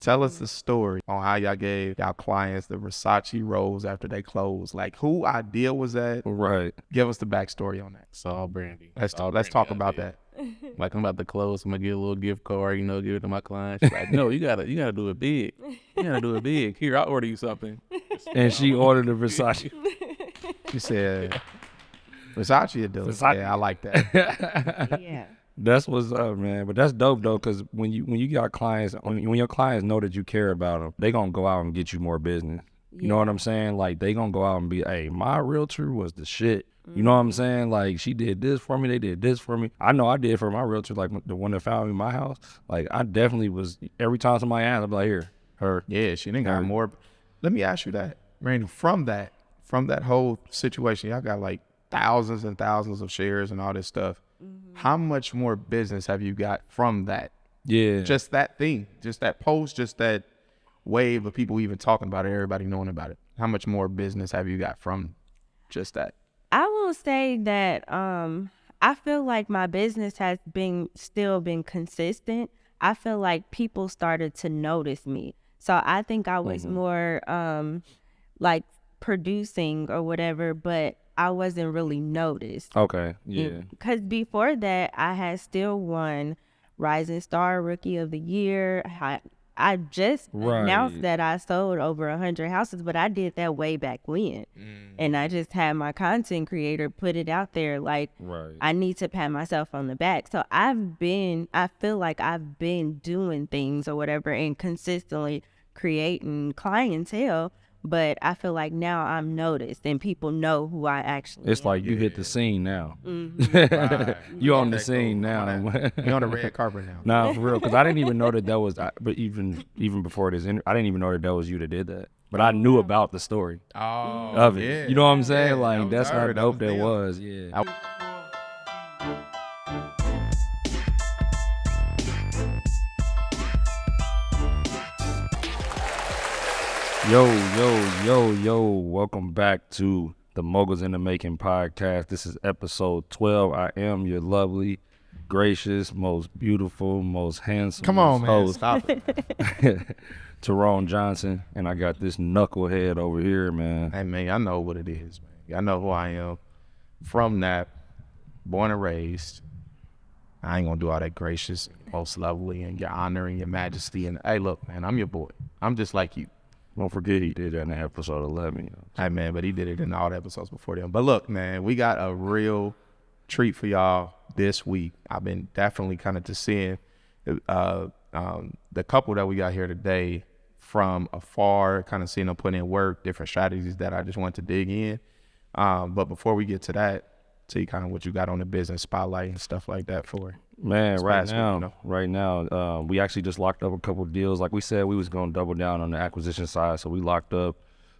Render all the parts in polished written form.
Tell us the story on how y'all gave y'all clients the Versace rolls after they closed. Like, who idea was that? Right. Give us the backstory on that. It's all Brandi. Let's talk about that. Like, I'm about to close. I'm gonna get a little gift card, give it to my clients. She's like, no, you gotta do it big. You gotta do it big. Here, I'll order you something. And she ordered a Versace. She said, Versace would do it. Versace. Yeah, I like that. Yeah. That's what's up, man. But that's dope though, because when you got clients, when your clients know that you care about them, they gonna go out and get you more business. You know what I'm saying? Like, they gonna go out and be, hey, my realtor was the shit. You know what I'm saying? Like, she did this for me. They did this for me. I know I did for my realtor, like the one that found me in my house. Like, I definitely was, every time somebody asked, I'm like, here, her. Yeah, she didn't got more. Let me ask you that, Randy, from that whole situation, y'all got like thousands and thousands of shares and all this stuff. How much more business have you got from that? Yeah. Just that thing, just that post, just that wave of people even talking about it, everybody knowing about it. How much more business have you got from just that? I will say that I feel like my business has still been consistent. I feel like people started to notice me. So I think I was more like producing or whatever, but I wasn't really noticed. Okay, yeah. Because before that, I had still won Rising Star Rookie of the Year. I just announced that I sold over 100 houses, but I did that way back when. And I just had my content creator put it out there like, I need to pat myself on the back. So I feel like I've been doing things or whatever and consistently creating clientele. But I feel like now I'm noticed and people know who I actually It's am. like you hit the scene now. Right. You on the scene now. You're on the red carpet now. Nah, for real. Because I didn't even know that was, but even before this, I didn't even know that was you that did that. But I knew about the story of it. Yeah. You know what I'm saying? Yeah, like, that's how dope that them. was. Yeah. Yo, welcome back to the Moguls in the Making podcast. This is episode 12. I am your lovely, gracious, most beautiful, most handsome Come on, man. host, Stop it. Tyrone Johnson, and I got this knucklehead over here, man. Hey, man, I know what it is, man. Y'all know who I am. From Nap, born and raised. I ain't gonna do all that gracious, most lovely, and your honor and your majesty. And hey, look, man, I'm your boy. I'm just like you. Don't forget he did that in episode 11. You know. Hey, man, but he did it in all the episodes before them. But look, man, we got a real treat for y'all this week. I've been definitely kind of just seeing the couple that we got here today from afar, kind of seeing them put in work, different strategies that I just want to dig in. But before we get to that, tell you kind of what you got on the business spotlight and stuff like that for Man, right week, now, we actually just locked up a couple of deals. Like we said, we was going to double down on the acquisition side, so we locked up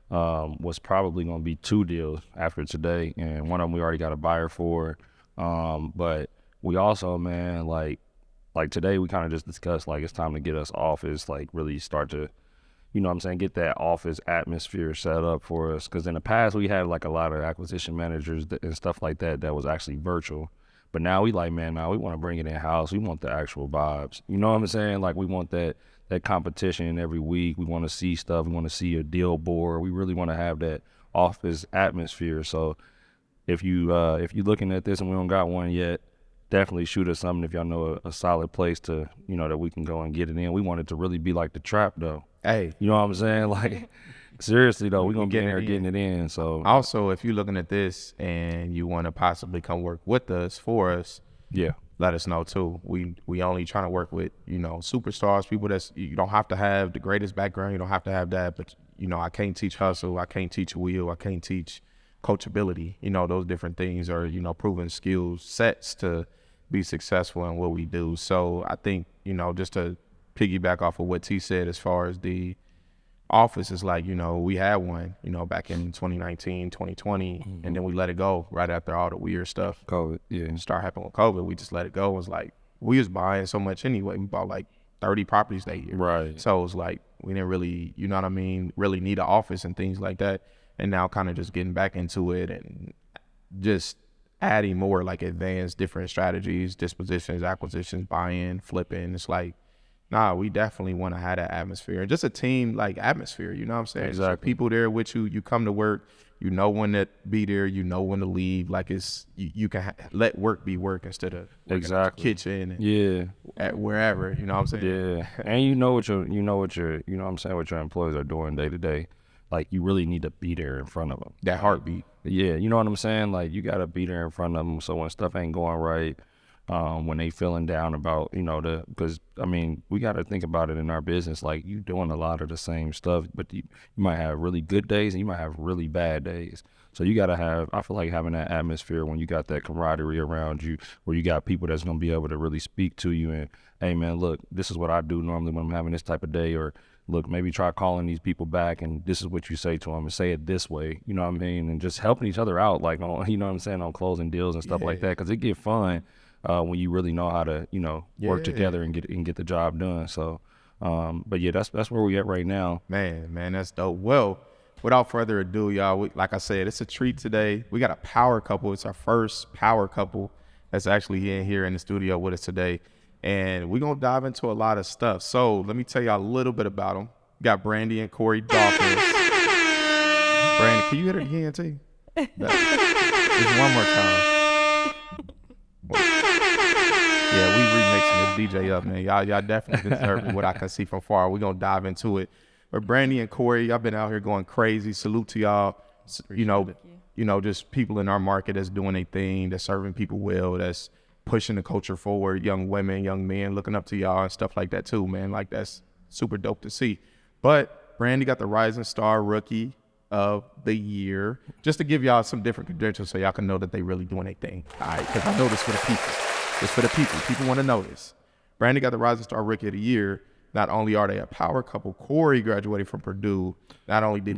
what's probably going to be 2 deals after today, and one of them we already got a buyer for. But we also, man, like today we kind of just discussed, like, it's time to get us office, like really start to, you know what I'm saying, get that office atmosphere set up for us. Because in the past, we had like a lot of acquisition managers and stuff like that was actually virtual. But now we like, man, now we want to bring it in-house. We want the actual vibes. You know what I'm saying? Like, we want that competition every week. We want to see stuff. We want to see a deal board. We really want to have that office atmosphere. So if you looking at this and we don't got one yet, definitely shoot us something if y'all know a solid place to, you know, that we can go and get it in. We want it to really be like the Trap, though. Hey, you know what I'm saying? Like, seriously though, we're gonna get in there getting it in. So also, if you're looking at this and you want to possibly come work with us, for us, yeah, let us know too. We only trying to work with, you know, superstars, people that's, you don't have to have the greatest background, you don't have to have that, but you know, I can't teach hustle, I can't teach will, I can't teach coachability. You know, those different things are, you know, proven skills sets to be successful in what we do. So I think, you know, just to piggyback off of what T said as far as the office is, like, you know, we had one, you know, back in 2019, 2020, and then we let it go right after all the weird stuff. COVID, yeah. Start happening with COVID. We just let it go. It was like, we was buying so much anyway. We bought like 30 properties that year. Right. So it was like, we didn't really, you know what I mean, really need an office and things like that. And now kind of just getting back into it and just adding more like advanced different strategies, dispositions, acquisitions, buy-in, flipping. It's like, Nah, we definitely want to have that atmosphere, and just a team like atmosphere. You know what I'm saying? Exactly. So people there with you. You come to work. You know when to be there. You know when to leave. Like it's you can let work be work instead of Exactly. kitchen. And Yeah. at wherever. You know what I'm saying? Yeah. And you know what your what I'm saying, what your employees are doing day to day. Like you really need to be there in front of them. That heartbeat. Yeah, you know what I'm saying? Like you gotta be there in front of them. So when stuff ain't going right, when they feeling down about, because I mean, we got to think about it in our business. Like you doing a lot of the same stuff, but you might have really good days and you might have really bad days. So you got to I feel like having that atmosphere when you got that camaraderie around you, where you got people that's going to be able to really speak to you and, hey man, look, this is what I do normally when I'm having this type of day, or look, maybe try calling these people back and this is what you say to them and say it this way, you know what I mean? And just helping each other out, like, on, you know what I'm saying, on closing deals and stuff like that. Cause it get fun. When you really know how to, work together and get the job done. So, but yeah, that's where we at right now. Man, that's dope. Well, without further ado, y'all, like I said, it's a treat today. We got a power couple. It's our first power couple that's actually in here in the studio with us today. And we're going to dive into a lot of stuff. So let me tell y'all a little bit about them. We got Brandi and Corey Dawkins. Brandi, can you hit it again, T? Just one more time. Yeah, we remixing this DJ up, man. Y'all definitely deserve what I can see from far. We're going to dive into it. But Brandi and Corey, y'all been out here going crazy. Salute to y'all. Just people in our market that's doing their thing, that's serving people well, that's pushing the culture forward, young women, young men looking up to y'all and stuff like that too, man. Like that's super dope to see. But Brandi got the Rising Star Rookie of the Year, just to give y'all some different credentials so y'all can know that they really doing their thing. All right, because I know this for the people. It's for the people. People want to know this. Brandi got the Rising Star Rookie of the Year. Not only are they a power couple, Corey graduated from Purdue. Not only did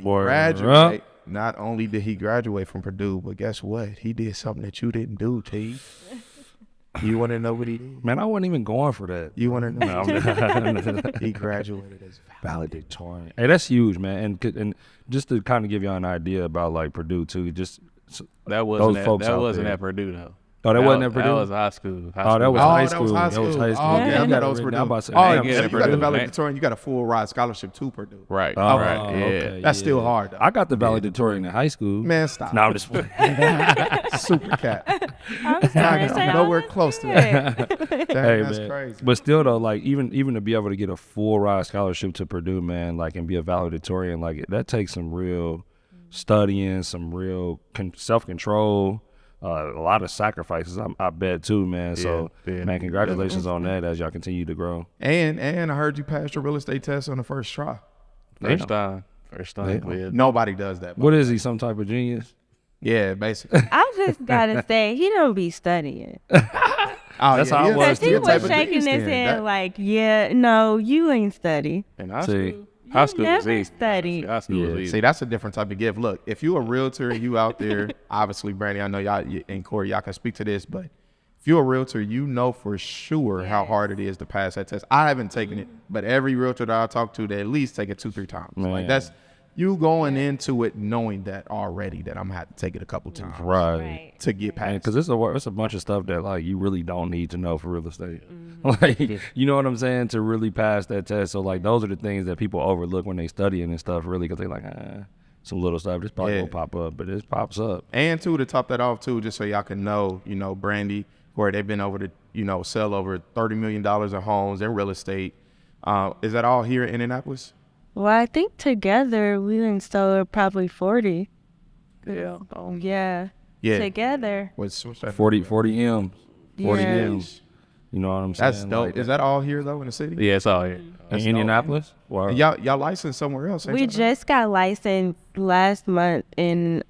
he graduate from Purdue, but guess what? He did something that you didn't do, T. You want to know what he did? Man, I wasn't even going for that. You want to know? No, He graduated as valedictorian. Hey, that's huge, man. And just to kind of give you an idea about like Purdue too, that wasn't at Purdue though. Oh, that wasn't at Purdue? That was high school. That was high school. That was high school. Oh, yeah, that was Purdue. You you got the valedictorian. You got a full ride scholarship to Purdue. Right. Okay. That's still hard, though. I got the valedictorian in high school. Man, stop. No, I'm just Super cat. I'm nowhere close to that. Hey, that's man. crazy. But still, though, like even to be able to get a full ride scholarship to Purdue, man, like, and be a valedictorian, like that takes some real studying, some real self-control. A lot of sacrifices, I bet too, man. So, man, congratulations on that as y'all continue to grow. And I heard you passed your real estate test on the first try. First time. Nobody does that. What is he? Some type of genius? Yeah, basically. I just gotta say, he don't be studying. That's how I was. He was shaking his head like, yeah, no, you ain't study. And high school never was easy. study. High school was easy. See, that's a different type of gift. Look, if you a realtor and you out there, obviously, Brandi, I know y'all and Corey, y'all can speak to this, but if you're a realtor, you know for sure how hard it is to pass that test. I haven't taken it, but every realtor that I talk to, they at least take it 2-3 times. Man. Like that's you going into it knowing that already that I'm gonna have to take it a couple times, right. to get past. Because it's a bunch of stuff that like you really don't need to know for real estate. Like, you know what I'm saying, to really pass that test. So like those are the things that people overlook when they studying and stuff, really, because they like some little stuff. This probably won't pop up, but it pops up. And too, to top that off too, just so y'all can know, Brandi, where they've been over to sell over $30 million in homes in real estate. Is that all here in Indianapolis? Well, I think together we installed probably 40. Yeah. Yeah. Together. What's that? 40 M's. 40 Yeah. M's. You know what I'm saying? That's dope. Like, is that all here though in the city? Yeah, it's all here. in Indianapolis? Wow. And y'all licensed somewhere else? We just got licensed last month in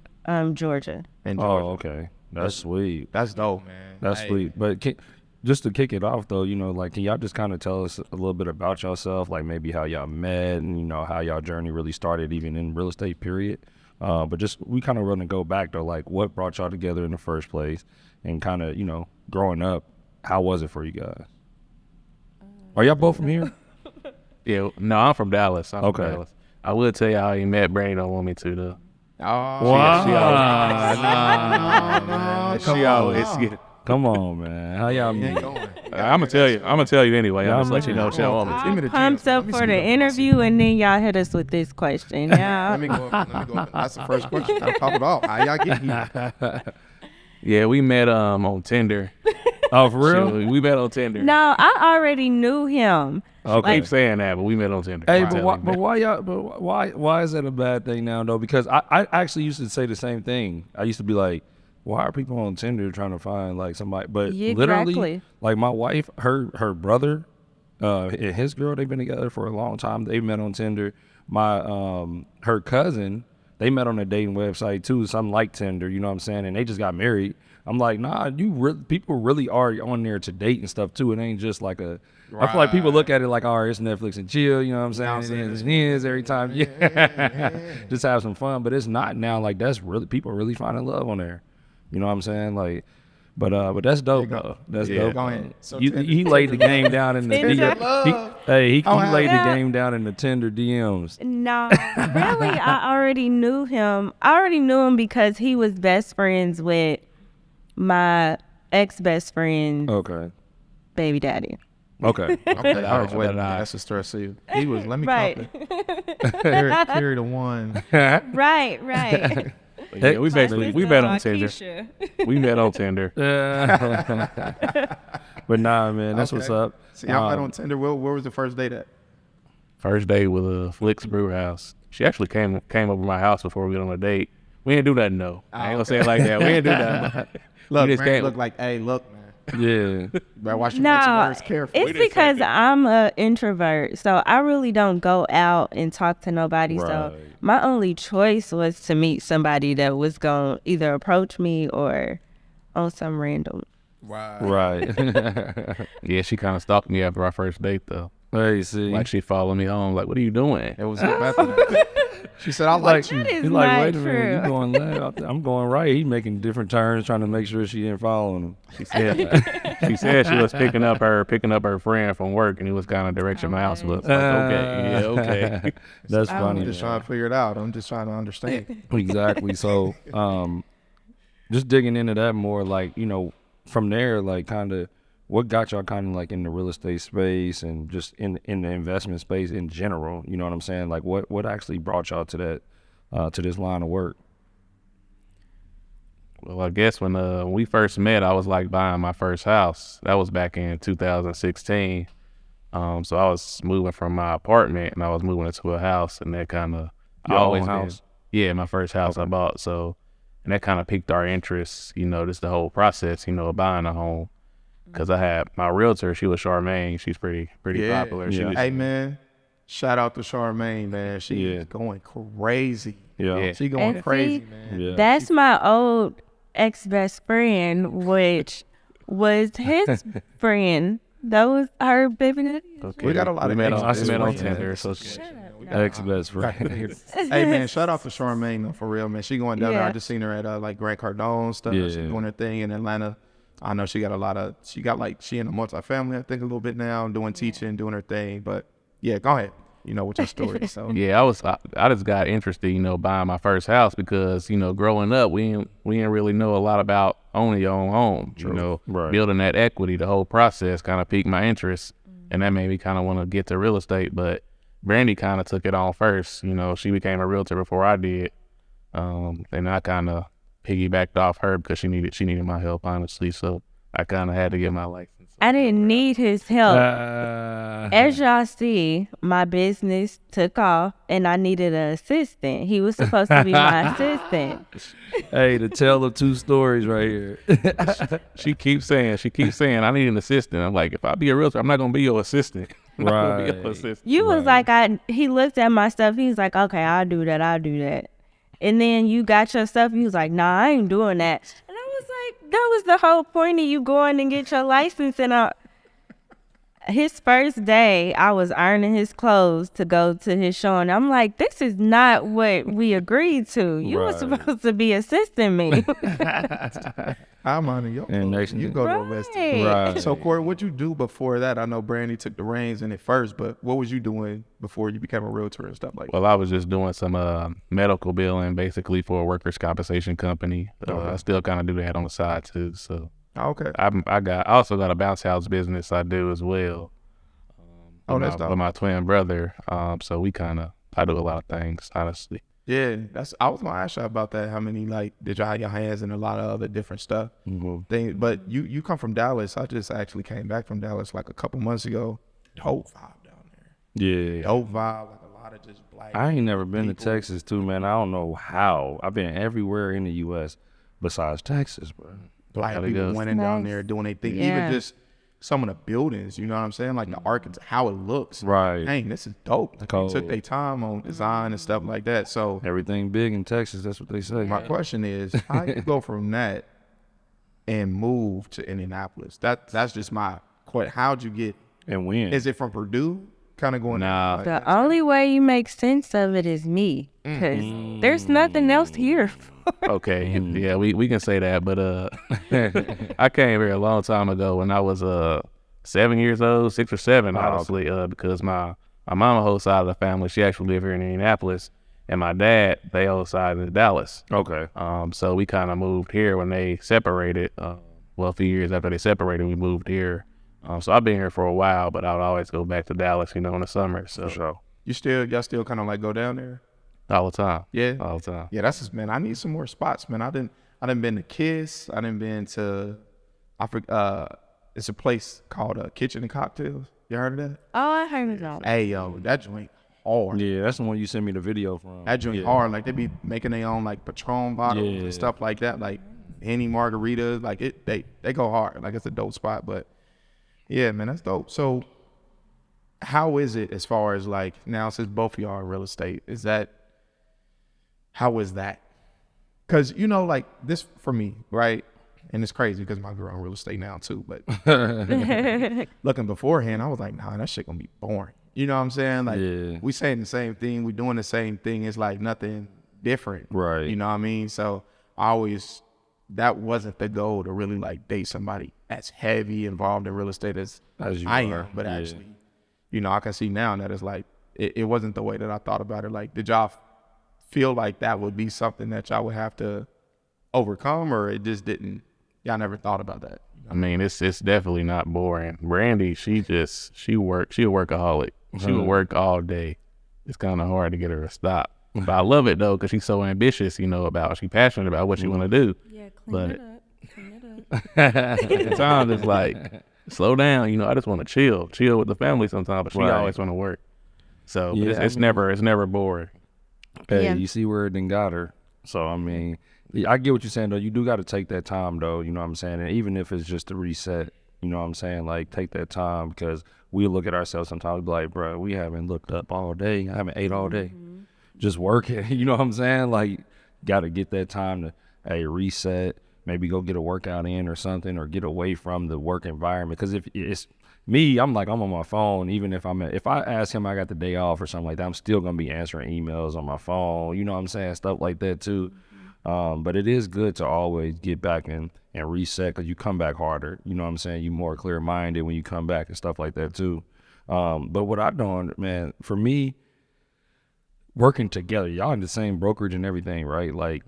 Georgia. Oh, okay. That's sweet. That's dope, man. That's sweet. But just to kick it off though, like, can y'all just kind of tell us a little bit about yourself, like maybe how y'all met and how y'all journey really started, even in real estate, period. But just we kind of want to go back though, like what brought y'all together in the first place, and kind of growing up, how was it for you guys? Are y'all both from here? Yeah, no, I'm from Dallas. I'm Okay. from Dallas. I would tell you how you met. Brandi don't want me to though. Oh, She always get Come on, man. How y'all You ain't meet? going. I'm gonna tell you. I'm gonna tell you anyway. Yeah, I'm just let you know. She don't want me to. Give me the Pumped gems. up Let me for see the what I'm interview, and then y'all hit us with this question. Yeah. Let me go. That's the first question. I'll pop it off. How y'all get here? Yeah, we met on Tinder. Oh, for real? Shoot, we met on Tinder. No, I already knew him. Okay. Keep saying that, but we met on Tinder. Hey, I'm but telling why, you, but why is that a bad thing now though? Because I actually used to say the same thing. I used to be like, why are people on Tinder trying to find like somebody? But Yeah, literally, exactly. like my wife, her brother, and his girl, they've been together for a long time. They met on Tinder. My her cousin, they met on a dating website too, something like Tinder. You know what I'm saying? And they just got married. I'm like, nah, people really are on there to date and stuff too. It ain't just like a. I feel like people look at it like, all right, it's Netflix and chill. You know what I'm saying? It is every time. Yeah, just have some fun. But it's not now. Like that's really people really finding love on there. You know what I'm saying? Like, but that's dope though. That's dope. Go ahead. So He laid the game down in the Tinder. he laid the Yeah. game down in the Tinder DMs. No, really, I already knew him. I already knew him because he was best friends with my ex-best friend's Okay. baby daddy. Okay. Okay, I was waiting. That's a stress. See, he was. Let me Right. carry the one. Right. yeah, we basically we met on Tinder. We met on Tinder. But nah, man, that's what's Okay. up. See, I met on Tinder. Where was the first date at? First date with a Flick's Brew House. She actually came over my house before we went on a date. We didn't do nothing though. I ain't gonna say it like that. We didn't do nothing. Look, just Brandon came- look like, hey, look, man. Yeah. Better watch your mention No, words carefully. it's because I'm a introvert, so I really don't go out and talk to nobody. So Right. my only choice was to meet somebody that was gonna either approach me or on some random. Right. Yeah, she kind of stalked me after our first date though. Hey, see. Like she followed me home. Like, what are you doing? It was after that. She said, I like you. That is He's like, not wait a minute, true. you going left? I'm going right. He's making different turns, trying to make sure she ain't following him. She said she was picking up her friend from work, and he was kind of directing my house. But it's like, okay. That's I'm funny. just man. trying to figure it out. I'm just trying to understand. Exactly. So, just digging into that more, like, you know, from there, like, kind of, what got y'all kind of like in the real estate space and just in the investment space in general? You know what I'm saying? Like, what actually brought y'all to that, to this line of work? Well, I guess when we first met, I was like buying my first house. That was back in 2016. So I was moving from my apartment and I was moving into a house, and that kind of Your own house? Yeah, my first house I bought. So, and that kind of piqued our interest. You know, just the whole process. You know, of buying a home. Because I had my realtor, she was Charmaine. She's pretty Yeah. popular. She Yeah. was, Hey, man. Shout out to Charmaine, man. She's going crazy. Yeah. She going And crazy, see, man. Yeah. That's my old ex-best friend, which was his friend. That was her baby daddy. okay. We got a lot we of met on, ex-best we met on friends. Tinder. So Ex-best friend. Hey, man, shout out to Charmaine, though, for real, man. She going down there. Yeah. I just seen her at, like, Grant Cardone stuff. Yeah. She doing her thing in Atlanta. I know she got she in a multifamily, I think, a little bit now, doing teaching, doing her thing. But, yeah, go ahead. You know, with your story. So, yeah, I just got interested, you know, buying my first house because, you know, growing up, we didn't really know a lot about owning your own home. You know, Right. building that equity, the whole process kind of piqued my interest, and that made me kind of want to get to real estate. But Brandi kind of took it on first. You know, she became a realtor before I did, and I kind of piggybacked off her because she needed my help, honestly. So I kind of had to get my license. I didn't need his help. Uh, As y'all see, my business took off and I needed an assistant. He was supposed to be my assistant. hey, the tale of two stories right here. She keeps saying, I need an assistant. I'm like, if I be a realtor, I'm not gonna be your assistant. I'm not gonna be your Right. assistant. You was like, he looked at my stuff. He was like, okay, I'll do that. And then you got your stuff. He was like, nah, I ain't doing that. And I was like, that was the whole point of you going and get your license. And his first day, I was ironing his clothes to go to his show. And I'm like, this is not what we agreed to. You were Right. supposed to be assisting me. I'm on your And next- You go to a list. Right. So, Corey, what'd you do before that? I know Brandi took the reins in it first, but what was you doing before you became a realtor and stuff like that? Well, I was just doing some medical billing, basically for a workers' compensation company. I still kind of do that on the side too. So Okay. I also got a bounce house business I do as well. That's dope. With my twin brother. So I do a lot of things, honestly. Yeah, I was gonna ask you about that. How many did y'all have your hands in a lot of other different stuff? Things, but you come from Dallas. I just actually came back from Dallas like a couple months ago. Dope vibe down there. Yeah. Dope vibe, like a lot of just black. I ain't never been people. to Texas too, man. I don't know how. I've been everywhere in the U.S. besides Texas, bro. Black people went in down there doing their thing. Yeah. Even just some of the buildings, you know what I'm saying? Like the architecture, how it looks. Right. Dang, this is dope. Like, they took their time on design and stuff like that. So Everything big in Texas, that's what they say. my question is, how you go from that and move to Indianapolis? That's just my question. How'd you get? And when? Is it from Purdue? Kind of going. Nah. The only way you make sense of it is me, because there's nothing else here. Okay, yeah, we can say that, but I came here a long time ago when I was 7 years old, 6 or 7, honestly, because my mama whole side of the family, she actually lived here in Indianapolis, and my dad, they whole side in Dallas. Okay. So we kind of moved here when they separated. Well, a few years after they separated, we moved here. So I've been here for a while, but I would always go back to Dallas, in the summer. So For sure. Y'all still kind of like go down there? all the time. Yeah. All the time. Yeah, that's just, man, I need some more spots, man. I done been to Kiss. I done been to, it's a place called Kitchen and Cocktails. You heard of that? Oh, I heard of that. Hey, yo, that joint hard. Yeah, that's the one you sent me the video from. That joint hard. Like, they be making their own, like, Patron bottles and stuff like that. Like, Henny margaritas. Like, they go hard. Like, it's a dope spot. But, yeah, man, that's dope. So, how is it as far as, like, now since both of y'all are in real estate, how is that? Because, like, this for me, right? And it's crazy because my girl in real estate now too. But looking beforehand, I was like, nah, that shit gonna be boring. You know what I'm saying? Like, we saying the same thing. We doing the same thing. It's like nothing different. Right. You know what I mean? So that wasn't the goal, to really like date somebody as heavy involved in real estate as you I are. am. But actually, I can see now that it's like, it wasn't the way that I thought about it. Like, did y'all feel like that would be something that y'all would have to overcome, or it just didn't? Y'all never thought about that? I mean, it's definitely not boring. Brandi, she'll work a workaholic. She would work all day. It's kind of hard to get her to stop. But I love it though, because she's so ambitious. She's passionate about what she want to do. Yeah, But it up. at the time, it's like, slow down. I just want to chill with the family sometimes. But she always want to work. So but it's never boring. Hey, Yeah. you see where it then got her. So, I mean, I get what you're saying, though. You do got to take that time, though. You know what I'm saying? And even if it's just to reset, you know what I'm saying? Like, take that time, because we look at ourselves sometimes, we be like, bro, we haven't looked up all day. I haven't ate all day. Just working. You know what I'm saying? Like, got to get that time to, reset, maybe go get a workout in or something, or get away from the work environment. Because if it's me, I'm on my phone. Even if if I ask him I got the day off or something like that, I'm still going to be answering emails on my phone. You know what I'm saying? Stuff like that, too. But it is good to always get back and reset, because you come back harder. You know what I'm saying? You're more clear-minded when you come back and stuff like that, too. But what I've done, man, for me, working together, y'all in the same brokerage and everything, right? Like,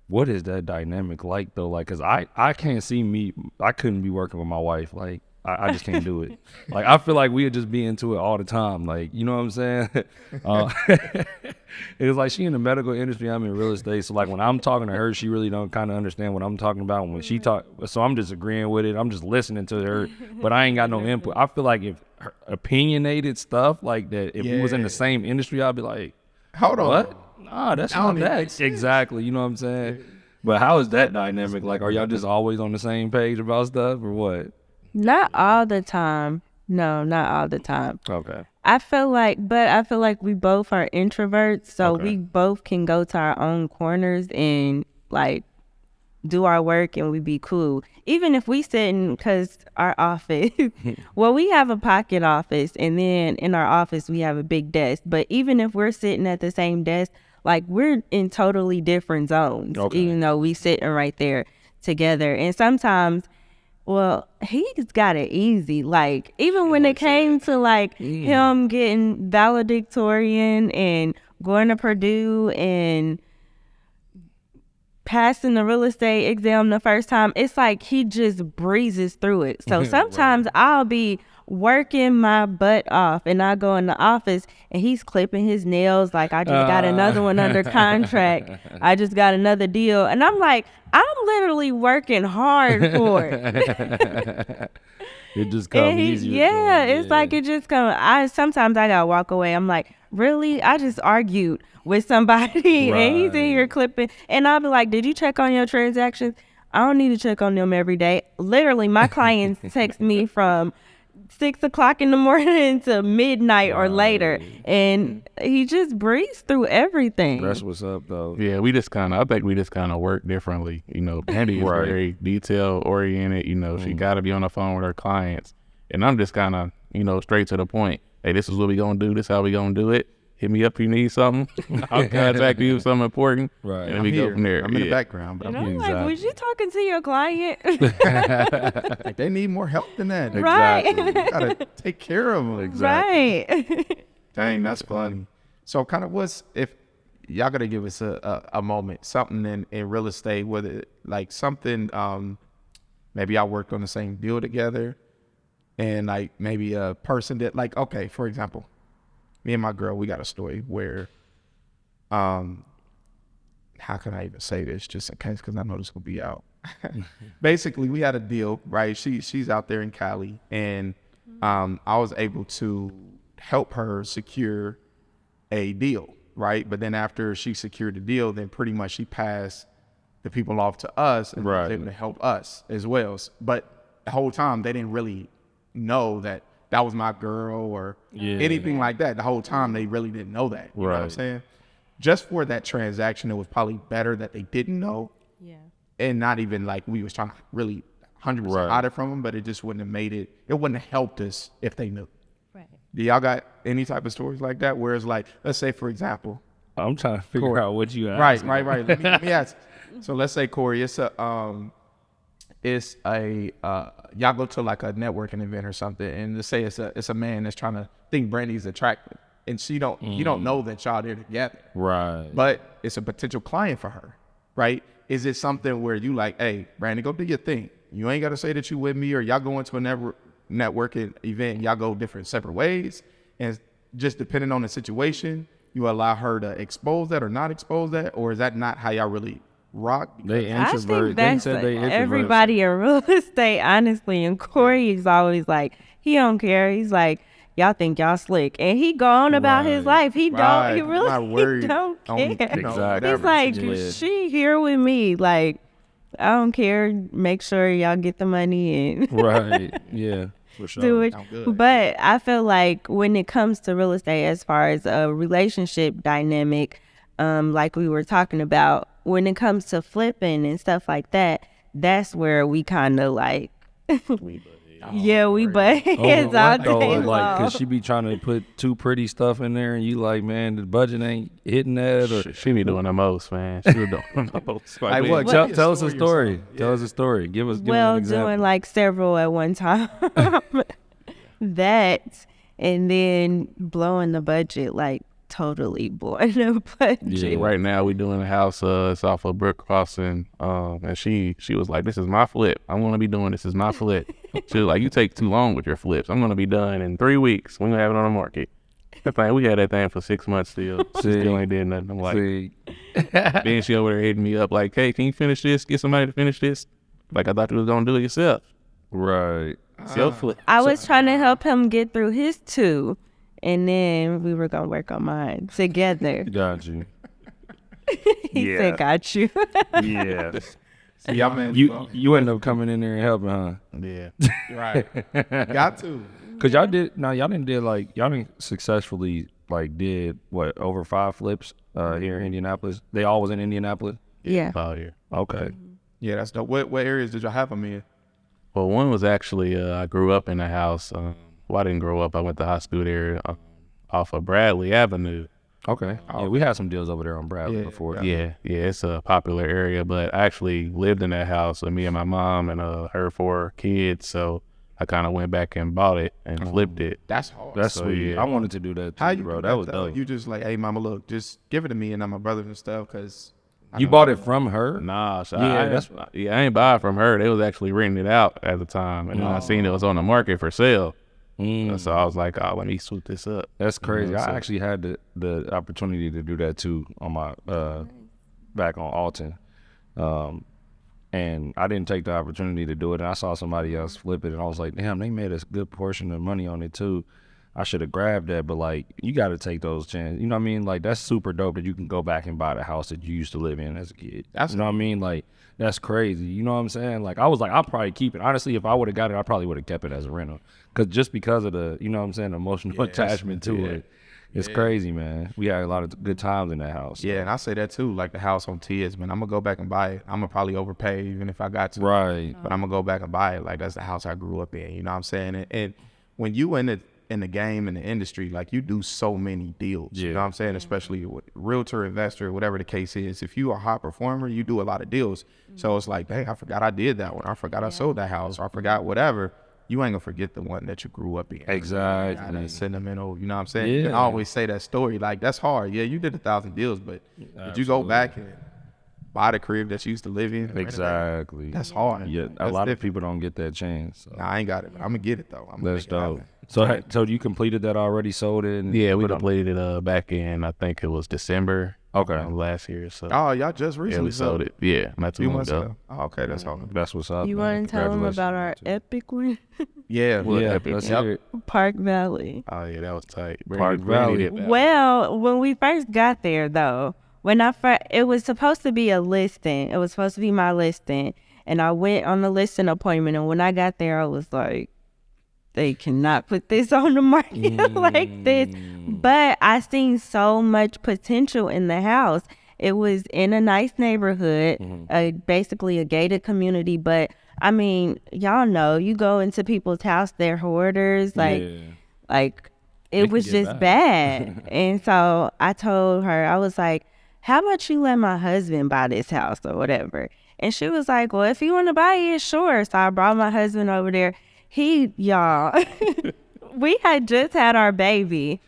what is that dynamic like, though? Like, because I can't see I couldn't be working with my wife. Like, I just can't do it. Like, I feel like we'd just be into it all the time. Like, you know what I'm saying? It's like she in the medical industry, I'm in real estate. So, like, when I'm talking to her, she really don't kind of understand what I'm talking about. And when she talk, so I'm just agreeing with it. I'm just listening to her, but I ain't got no input. I feel like if her opinionated stuff like that, if we was in the same industry, I'd be like, hold on. what? Nah, that's not that. Exactly. You know what I'm saying? But how is that dynamic? Like, are y'all just always on the same page about stuff, or what? Not all the time. No, not all the time. Okay. I feel like we both are introverts, so we both can go to our own corners and like do our work, and we be cool. Even if we sit in, because our office, well, we have a pocket office, and then in our office we have a big desk. But even if we're sitting at the same desk, like, we're in totally different zones, even though we sitting right there together. And sometimes, well, he's got it easy. Like, even when it came to like him getting valedictorian and going to Purdue and passing the real estate exam the first time, it's like he just breezes through it. So sometimes I'll be working my butt off and I go in the office and he's clipping his nails like I just got another one under contract. I just got another deal. And I'm like, I'm literally working hard for it. It just comes easier. Yeah, it's like it just comes. Sometimes I gotta walk away. I'm like, really? I just argued with somebody and he's in here clipping. And I'll be like, did you check on your transactions? I don't need to check on them every day. Literally, my clients text me from 6 o'clock in the morning to midnight or later, and he just breezed through everything. That's what's up, though. Yeah, I think we just kind of work differently. You know, Brandi is very detail oriented. You know, she got to be on the phone with her clients, and I'm just kind of, you know, straight to the point. Hey, this is what we gonna do. This is how we gonna do it. Hit me up if you need something. I'll contact you if something important. Right. And then we go from there. I'm in the background, but And I'm I'm here. like, was you talking to your client? Like, they need more help than that. Right. You gotta take care of them. Right. Dang, that's funny. So kind of if y'all gotta give us a moment, something in real estate, whether like something, maybe y'all worked on the same deal together, and like maybe a person that like, okay, for example, me and my girl, we got a story where, how can I even say this just in case, because I know this will be out. Basically, we had a deal, right? She's out there in Cali, and I was able to help her secure a deal, right? But then after she secured the deal, then pretty much she passed the people off to us and was able to help us as well. But the whole time, they didn't really know that was my girl or anything like that. The whole time, they really didn't know that. You know what I'm saying? Just for that transaction, it was probably better that they didn't know. Yeah. And not even like we was trying to really 100% hide it from them, but it just wouldn't have made it. It wouldn't have helped us if they knew. Right. Do y'all got any type of stories like that? Where it's like, let's say, for example. I'm trying to figure out what you asked. Right. Let me ask. So let's say, Corey, it's a y'all go to like a networking event or something, and let's say it's a man that's trying to think Brandi's attractive, and you don't know that y'all there together, right? But it's a potential client for her, right? Is it something where you like, hey, Brandi, go do your thing. You ain't got to say that you with me, or y'all go into a networking event, and y'all go different separate ways, and just depending on the situation, you allow her to expose that or not expose that, or is that not how y'all really rock? They introvert. I think that's everybody in real estate, honestly. And Corey is always like, he don't care. He's like, y'all think y'all slick, and he go on about his life. He don't. He really he don't care. Exactly. He's like, she here with me. Like, I don't care. Make sure y'all get the money and right. Yeah. For sure. Do it. But I feel like when it comes to real estate, as far as a relationship dynamic, like we were talking about, when it comes to flipping and stuff like that, that's where we kind of like, we butt heads all day long. Like, cause she be trying to put too pretty stuff in there, and you like, man, the budget ain't hitting that. Or she be doing the most, man. She be doing the most. Like, what? Tell us a story. Tell us a story. Give us an example. Doing like several at one time. That, and then blowing the budget, like totally blowing the budget. Yeah. Right now we doing a house. It's off of Brook Crossing. And she was like, "This is my flip. I'm gonna be doing this. Is my flip." She was like, "You take too long with your flips. I'm gonna be done in 3 weeks. We're gonna have it on the market." That thing, we had that thing for 6 months still. Still ain't did nothing. I'm like, then she over there hitting me up like, "Hey, can you finish this? Get somebody to finish this." Like, I thought you was gonna do it yourself. Right. I was trying to help him get through his 2, and then we were gonna work on mine together. Got you. He said, "Got you." Yeah. See, you ended up coming in there and helping, huh? Yeah. Right. Got to. Cause y'all didn't successfully did what, over 5 flips here in Indianapolis? They all was in Indianapolis? Yeah. Oh, yeah. Okay. Yeah, that's dope. What areas did y'all have them in? Well, one was actually, I grew up in a house. Well, I didn't grow up. I went to high school there off of Bradley Avenue. Okay. Yeah, we had some deals over there on Bradley before. Yeah, it's a popular area, but I actually lived in that house with me and my mom and her 4 kids. So I kind of went back and bought it and flipped it. That's hard. That's sweet. Yeah. I wanted to do that too, bro. That was dope. You just like, hey, mama, look, just give it to me and my brothers and stuff, because You bought it from her? Nah, so Yeah, I ain't buy it from her. They was actually renting it out at the time, and then I seen it was on the market for sale. So I was like, oh, let me swoop this up. That's crazy. I So- actually had the opportunity to do that too on my back on Alton. And I didn't take the opportunity to do it. And I saw somebody else flip it, and I was like, damn, they made a good portion of money on it too. I should have grabbed that, but like, you got to take those chances. You know what I mean? Like, that's super dope that you can go back and buy the house that you used to live in as a kid. You know what I mean? Like, that's crazy. You know what I'm saying? Like, I was like, I'll probably keep it. Honestly, if I would have got it, I probably would have kept it as a rental. Just because of the, you know what I'm saying, the emotional attachment to it. It's crazy, man. We had a lot of good times in that house. Yeah, and I say that too. Like the house on Tiz, man. I'm gonna go back and buy it. I'm gonna probably overpay even if I got to. Right. But I'm gonna go back and buy it. Like that's the house I grew up in. You know what I'm saying? And when you in the game, in the industry, like you do so many deals. You know what I'm saying? Especially with realtor, investor, whatever the case is. If you are a high performer, you do a lot of deals. So it's like, hey, I forgot I did that one. I forgot I sold that house. Or I forgot whatever. You ain't gonna forget the one that you grew up in. Exactly. That sentimental, you know what I'm saying? Yeah. And I always say that story, like that's hard. Yeah, you did 1,000 deals, but did you go back and buy the crib that you used to live in? Exactly. That's hard. Yeah, That's a lot of different. people don't get that chance. So. Nah, I ain't got it. I'm gonna get it though. I'm gonna That's make it dope. happen. So you completed that already, sold it? And Yeah, we put on- completed it back in, I think it was December last year. So Oh, y'all just yeah, recently we sold it. Yeah, not too Few long months ago. ago. Oh, okay, that's all. That's what's up. You man. want to tell them Congratulations. about our epic one? Yeah, Yeah, Epic. let's Yep. hear it. Park Valley. Oh yeah, that was tight. Park Valley. did that. Well, when we first got there, though, it was supposed to be a listing. It was supposed to be my listing, and I went on the listing appointment. And when I got there, I was like, they cannot put this on the market like this. But I seen so much potential in the house. It was in a nice neighborhood, basically a gated community. But I mean, y'all know, you go into people's house, they're hoarders, like it was get just bad. And so I told her, I was like, how about you let my husband buy this house or whatever? And she was like, well, if you want to buy it, sure. So I brought my husband over there. Y'all, we had just had our baby.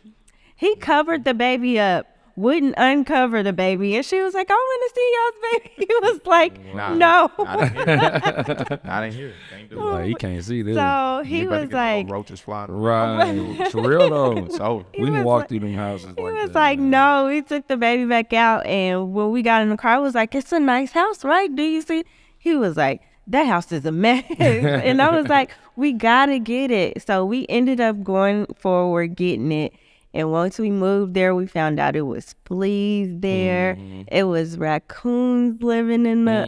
He covered the baby up, wouldn't uncover the baby. And she was like, I want to see y'all's baby. He was like, no. I didn't hear it. Can't do it. Like, he can't see this. So he You better was get the like, little roaches flying. Right. For real, though. It's over. We didn't was walk like- through them houses he like was that. like, man. no. We took the baby back out. And when we got in the car, I was like, it's a nice house, right? Do you see? He was like, that house is a mess. And I was like, we got to get it. So we ended up going forward, getting it. And once we moved there, we found out it was fleas there. It was raccoons living in the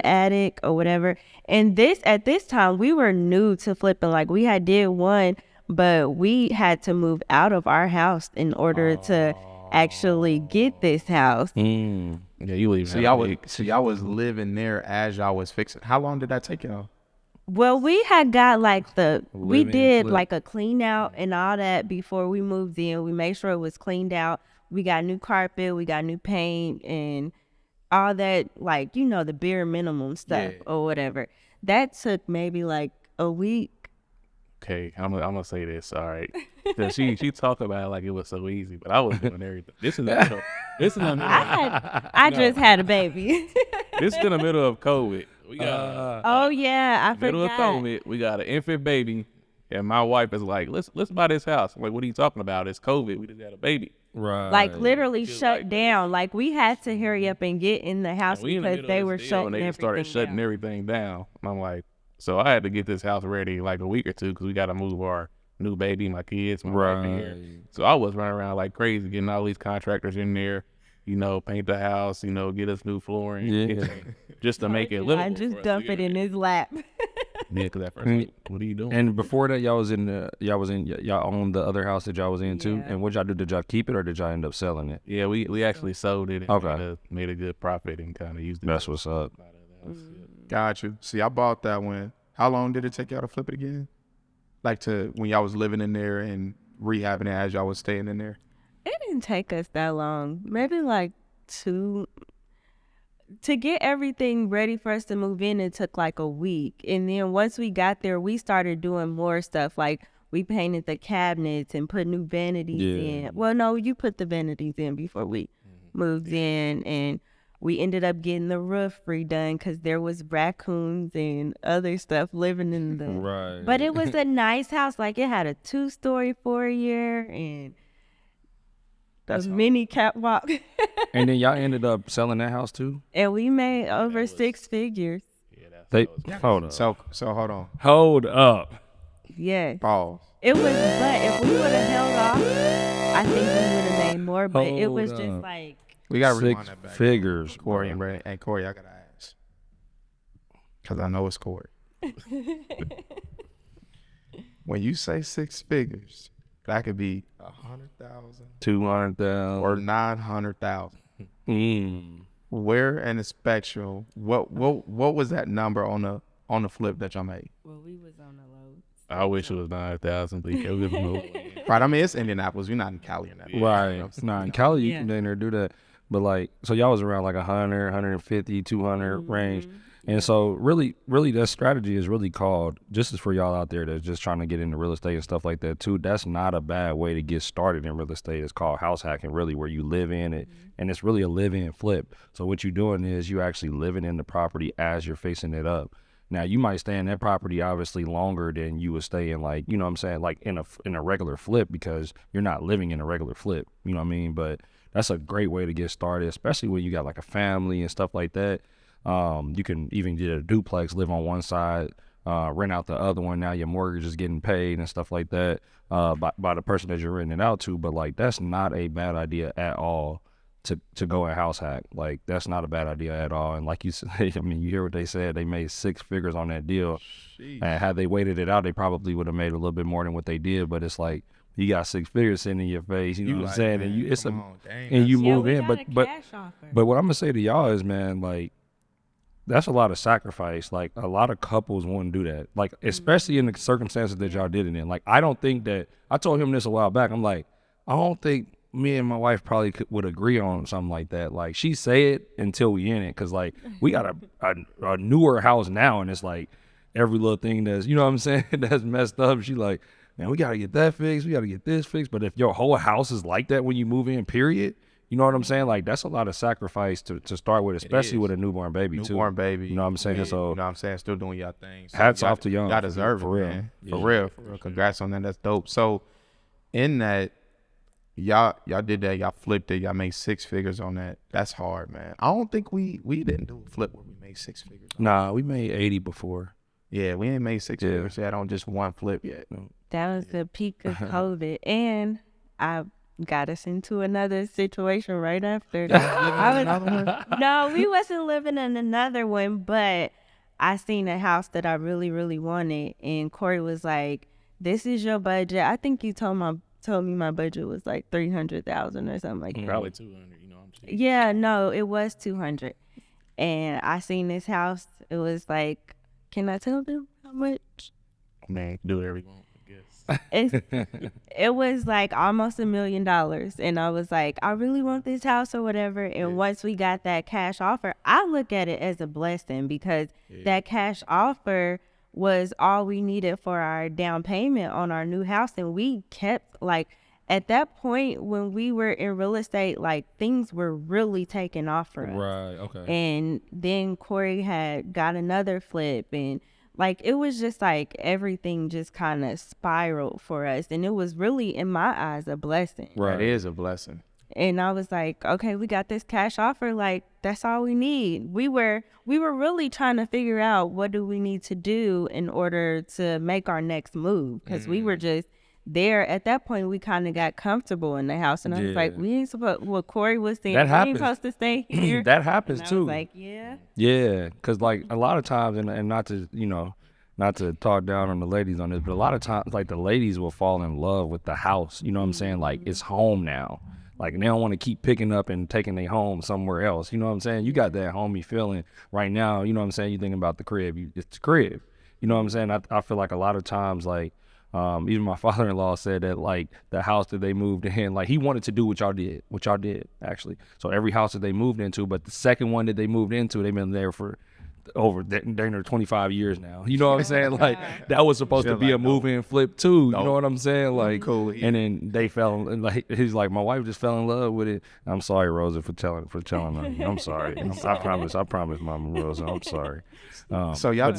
attic or whatever. And at this time, we were new to flipping. Like we had did one, but we had to move out of our house in order to actually get this house. Yeah, you leave. So y'all was living there as y'all was fixing. How long did that take y'all? Well, we had got like we Live in, did flip. like a clean out and all that before we moved in. We made sure it was cleaned out. We got new carpet, we got new paint and all that, like, you know, the bare minimum stuff or whatever. That took maybe like a week. Okay, I'm gonna say this. All right, 'cause she talked about it like it was so easy, but I was doing everything. This is in the middle. I just had a baby. This is in the middle of COVID. We got Oh yeah, I middle of forgot. COVID. We got an infant baby, and my wife is like, "Let's buy this house." I'm like, "What are you talking about? It's COVID. We just had a baby." Right. Like literally shut down. Like we had to hurry up and get in the house We in the because middle they of were this deal, shutting and they started everything shutting down. everything down. And I'm like, so I had to get this house ready like a week or two because we got to move our new baby, my kids, my wife in here. So I was running around like crazy, getting all these contractors in there, you know, paint the house, you know, get us new flooring, Yeah. just to make it livable. I just dump it in his lap. Yeah, because at first, like, what are you doing? And before that, y'all owned the other house that y'all was in too. Yeah. And what y'all do? Did y'all keep it or did y'all end up selling it? Yeah, we actually sold it and Okay. made a good profit and kind of used it. That's what's up. Got you. See, I bought that one. How long did it take y'all to flip it again? Like to when y'all was living in there and rehabbing it as y'all was staying in there? It didn't take us that long. Maybe like 2. To get everything ready for us to move in, it took like a week. And then once we got there, we started doing more stuff. Like we painted the cabinets and put new vanities in. Well, no, you put the vanities in before we moved in, and we ended up getting the roof redone because there was raccoons and other stuff living in the. Right. But it was a nice house. Like it had a 2-story foyer and That's a mini catwalk. And then y'all ended up selling that house too? And we made over 6 figures. Hold up. So hold on. Hold up. Yeah. Pause. It was, but if we would have held off, I think we would have made more. But it was Hold just up. like, We got to 6 rewind that back. figures. Corey and Brandi. And Corey, I got to ask. Because I know it's Corey. When you say 6 figures, that could be 100,000 200,000 or 900,000. Where in the spectrum, what was that number on the flip that y'all made? well, we was on the low. I wish it was 9,000, but you kept giving me Right, I mean, it's Indianapolis. You're not in Cali in that. Right. Nah, in Cali, you Yeah. can down there do that. But like, so y'all was around like 100, 150, 200 range. And so really that strategy is really called, just as for y'all out there that's just trying to get into real estate and stuff like that too, that's not a bad way to get started in real estate. It's called house hacking, really, where you live in it. And it's really a live-in flip. So what you're doing is you actually living in the property as you're facing it up. Now, you might stay in that property obviously longer than you would stay in, like, you know what I'm saying, like in a regular flip, because you're not living in a regular flip, you know what I mean? But that's a great way to get started, especially when you got like a family and stuff like that. You can even get a duplex, live on one side, rent out the other one. Now your mortgage is getting paid and stuff like that by the person that you're renting it out to. But like, that's not a bad idea at all to go and house hack. Like, that's not a bad idea at all. And like you said, I mean, you hear what they said, they made 6 figures on that deal. Jeez. And had they waited it out, they probably would have made a little bit more than what they did. But it's like, you got 6 figures sitting in your face, you know what I'm saying? Man, and you, it's dang, you Yeah, move we in, got a but cash offer. what I'm gonna say to y'all is, man, like, that's a lot of sacrifice. Like, a lot of couples wouldn't do that. Like, especially in the circumstances that y'all did it in. Like, I don't think that, I told him this a while back. I'm like, I don't think me and my wife probably would agree on something like that. Like, she say it until we in it. Cause like, we got a newer house now, and it's like every little thing that's, you know what I'm saying, that's messed up. She like, man, we got to get that fixed. We got to get this fixed. But if your whole house is like that when you move in, period, you know what I'm saying? Like, that's a lot of sacrifice to start with, especially with a newborn baby, too. Newborn baby. You know what I'm saying? Yeah, So, you know what I'm saying? Still doing y'all thing. So hats off to y'all. Y'all deserve it, for real. man. Yeah. For real. Congrats on that. That's dope. So, in that, y'all did that. Y'all flipped it. Y'all made 6 figures on that. That's hard, man. I don't think we didn't do a flip where we made 6 figures. Nah, we made 80 before. Yeah, we ain't made 6 figures yet on just one flip yet. That was the peak of COVID. And I got us into another situation right after. No, we wasn't living in another one, but I seen a house that I really, really wanted. And Corey was like, this is your budget. I think you told me my budget was like 300,000 or something like that. probably 200, you know, I'm cheap. Yeah, no, it was 200. And I seen this house. It was like, can I tell them how much? Man, do whatever you want, I guess. It was like almost $1 million. And I was like, I really want this house or whatever. And once we got that cash offer, I look at it as a blessing, because that cash offer was all we needed for our down payment on our new house. And we kept, like, at that point when we were in real estate, like, things were really taking off for us. Right, okay. And then Corey had got another flip, and like, it was just like everything just kind of spiraled for us. And it was really, in my eyes, a blessing. Right. That is a blessing. And I was like, okay, we got this cash offer. Like, that's all we need. We were really trying to figure out what do we need to do in order to make our next move. Because we were just there. At that point, we kind of got comfortable in the house. And I was like, we ain't supposed, what Corey was saying, That we happens. ain't supposed to stay here. That happens, And I too. was like, yeah. Yeah, because like a lot of times, and not to, you know, not to talk down on the ladies on this, but a lot of times, like, the ladies will fall in love with the house. You know what I'm saying? Like, it's home now. Like, they don't want to keep picking up and taking their home somewhere else. You know what I'm saying? You got that homey feeling right now. You know what I'm saying? You thinking about the crib. It's the crib. You know what I'm saying? I feel like a lot of times, like, even my father-in-law said that, like, the house that they moved in, like, he wanted to do what y'all did, actually. So every house that they moved into, but the second one that they moved into, they've been there for over they're 25 years now. You know what I'm saying? Like that was supposed to be a move and flip too. You know what I'm saying? Like, cool. And then they fell in, like he's like, my wife just fell in love with it. I'm sorry, Rosa, for telling her. I'm sorry. I promise, Mama Rosa. I'm sorry. So y'all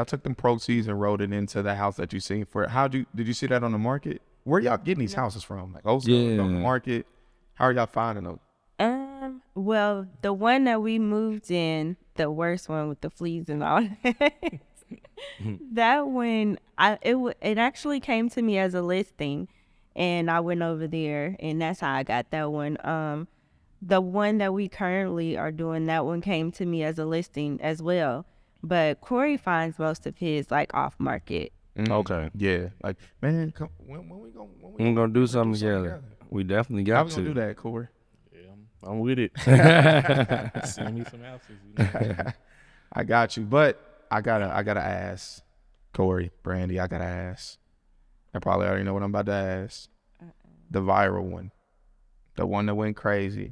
took them proceeds and wrote it into the house that you seen for it. Did you see that on the market? Where y'all getting these houses from? Like wholesale, on the market? How are y'all finding them? Well, the one that we moved in, the worst one with the fleas and all that, that one, it actually came to me as a listing, and I went over there, and that's how I got that one. The one that we currently are doing, that one came to me as a listing as well. But Corey finds most of his like off market. Okay. Yeah. Like, man, we're gonna do something together. We definitely got to. How we gonna do that, Corey? I'm with it. Send me some houses. You know? I got you, but I gotta ask, Corey, Brandi. I gotta ask. I probably already know what I'm about to ask. The viral one, the one that went crazy,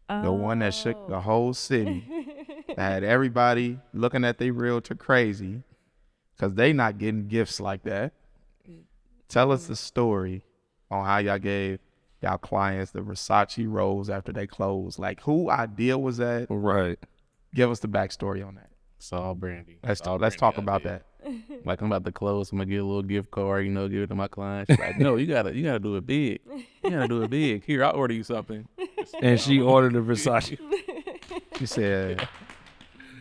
the one that shook the whole city, that had everybody looking at their realtor crazy, cause they not getting gifts like that. Tell us the story on how y'all gave y'all clients the Versace rolls after they closed. Like, who idea was that? Right. Give us the backstory on that. It's all Brandi. Let's talk about that. Like, I'm about to close. I'm gonna get a little gift card, give it to my clients. She's like, no, you gotta do it big. You gotta do it big. Here, I'll order you something. And she ordered a Versace. She said,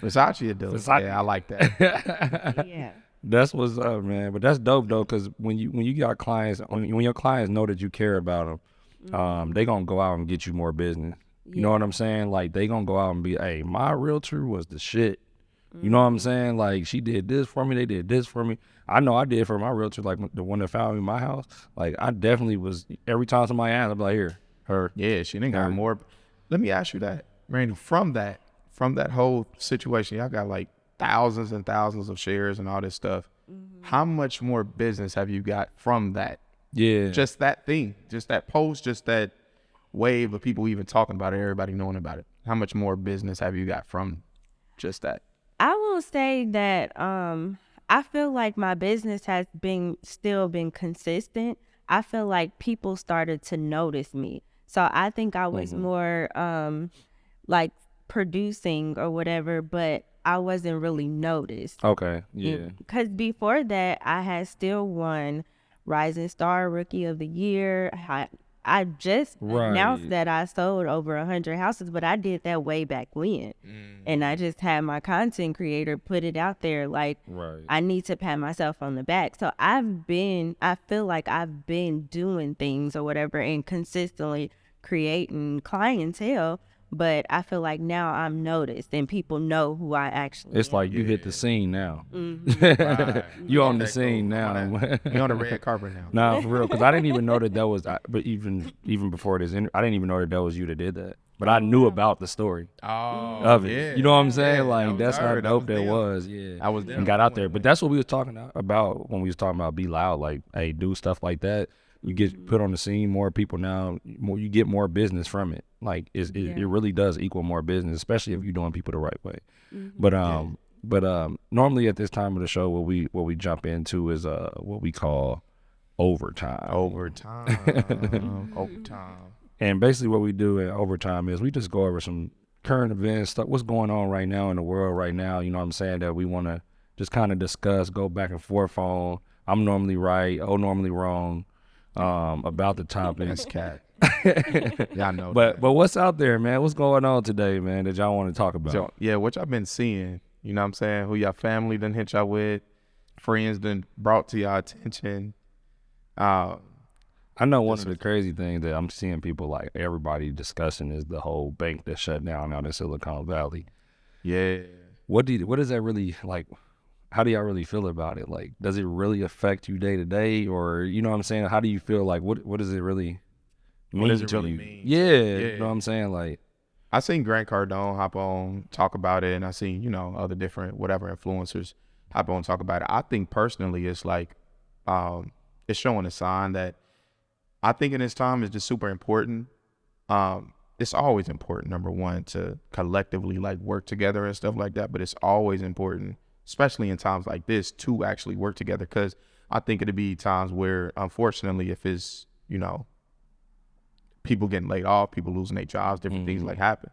Versace a deal. Yeah, I like that. Yeah. That's what's up, man. But that's dope though, because when you got clients, when your clients know that you care about them, they gonna go out and get you more business. You know what I'm saying? Like they gonna go out and be, hey, my realtor was the shit. You know what I'm saying? Like she did this for me, they did this for me. I know I did for my realtor, like the one that found me in my house. Like I definitely was, every time somebody asked, I'm like, here, her. Yeah, she didn't got more. Let me ask you that, Randy. From that whole situation, y'all got like thousands and thousands of shares and all this stuff. How much more business have you got from that? Yeah. Just that thing, just that post, just that wave of people even talking about it, everybody knowing about it. How much more business have you got from just that? I will say that I feel like my business has still been consistent. I feel like people started to notice me. So I think I was more like producing or whatever, but I wasn't really noticed. Okay, yeah. Because before that, I had still won Rising Star Rookie of the Year. I just announced that I sold over 100 houses, but I did that way back when. And I just had my content creator put it out there like, I need to pat myself on the back. So I feel like I've been doing things or whatever and consistently creating clientele. But I feel like now I'm noticed and people know who I actually am. It's like you hit the scene now. Right. You on the scene now. You on the red carpet now. Nah, for real. Because I didn't even know that was, but even before this, I didn't even know that was you that did that. But I knew about the story of it. Yeah. You know what I'm saying? Yeah, like, that's how dope that them. was. Yeah. I was them. And got out there. But that's what we was talking about when we was talking about be loud. Like, hey, do stuff like that. You get put on the scene, more people now, you get more business from it. Like it really does equal more business, especially if you're doing people the right way. But normally at this time of the show, what we jump into is what we call overtime. Overtime. And basically what we do in overtime is we just go over some current events, stuff, what's going on right now in the world right now. You know what I'm saying? That we want to just kind of discuss, go back and forth on. I'm normally right, normally wrong. About the topic. That's cat. Y'all know. But what's out there, man? What's going on today, man, that y'all want to talk about? So, yeah, what y'all been seeing, you know what I'm saying? Who y'all family done hit y'all with, friends done brought to y'all attention. I know one of the crazy things that I'm seeing people like everybody discussing is the whole bank that shut down out in Silicon Valley. Yeah. What does that really like? How do y'all really feel about it? Like, does it really affect you day to day, or you know what I'm saying? How do you feel? Like, what does it really mean? What does it to really you? mean? Yeah, Yeah. you know what I'm saying? Like, I seen Grant Cardone hop on, talk about it, and I seen, other different whatever influencers hop on, talk about it. I think personally it's like it's showing a sign that I think in this time is just super important. it's always important, number one, to collectively like work together and stuff like that. But it's always important, especially in times like this, to actually work together. Because I think it'd be times where, unfortunately, if it's, you know, people getting laid off, people losing their jobs, different things like happen,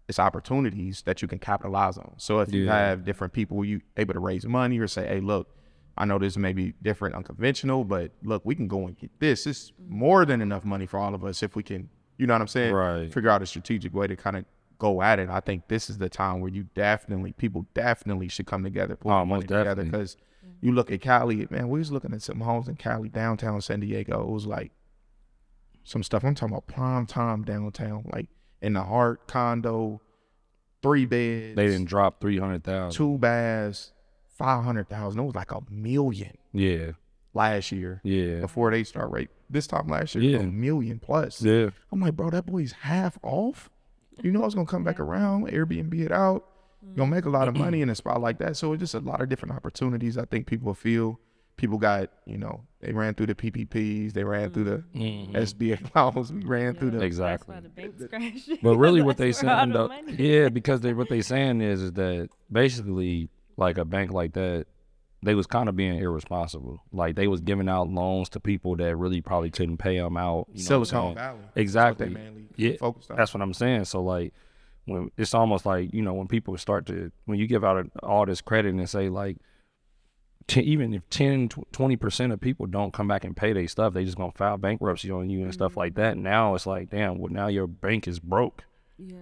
it's opportunities that you can capitalize on. So if you have different people where you able to raise money or say, hey, look, I know this may be different, unconventional, but look, we can go and get this. It's more than enough money for all of us if we can, you know what I'm saying? Right. Figure out a strategic way to kind of go at it. I think this is the time where people definitely should come together, pull money together. Because you look at Cali, man, we was looking at some homes in Cali, downtown San Diego. It was like some stuff. I'm talking about prime time downtown, like in the Hart condo, 3 beds. They didn't drop 300,000. 2 baths, 500,000. It was like $1 million. Yeah. Last year. Yeah. Before they start rate. This time last year, $1 million plus. Yeah. I'm like, bro, that boy's half off. You know it's gonna come back around, Airbnb it out. You're gonna make a lot of money in a spot like that. So it's just a lot of different opportunities I think people feel. People got, you know, they ran through the PPPs, they ran through the SBA loans, we ran through the Exactly. That's why the banks crashed. But really what they That's where all saying the though, money- because what they saying is that basically like a bank like that, they was kind of being irresponsible. Like they was giving out loans to people that really probably couldn't pay them out. You know what I'm Silicon saying? Valley. Exactly. That's what they mainly focused on. That's what I'm saying. So like when it's almost like, you know, when people start to, when you give out all this credit and say like, even if 10-20% of people don't come back and pay their stuff, they just gonna file bankruptcy on you and stuff like that. Now it's like, damn, well now your bank is broke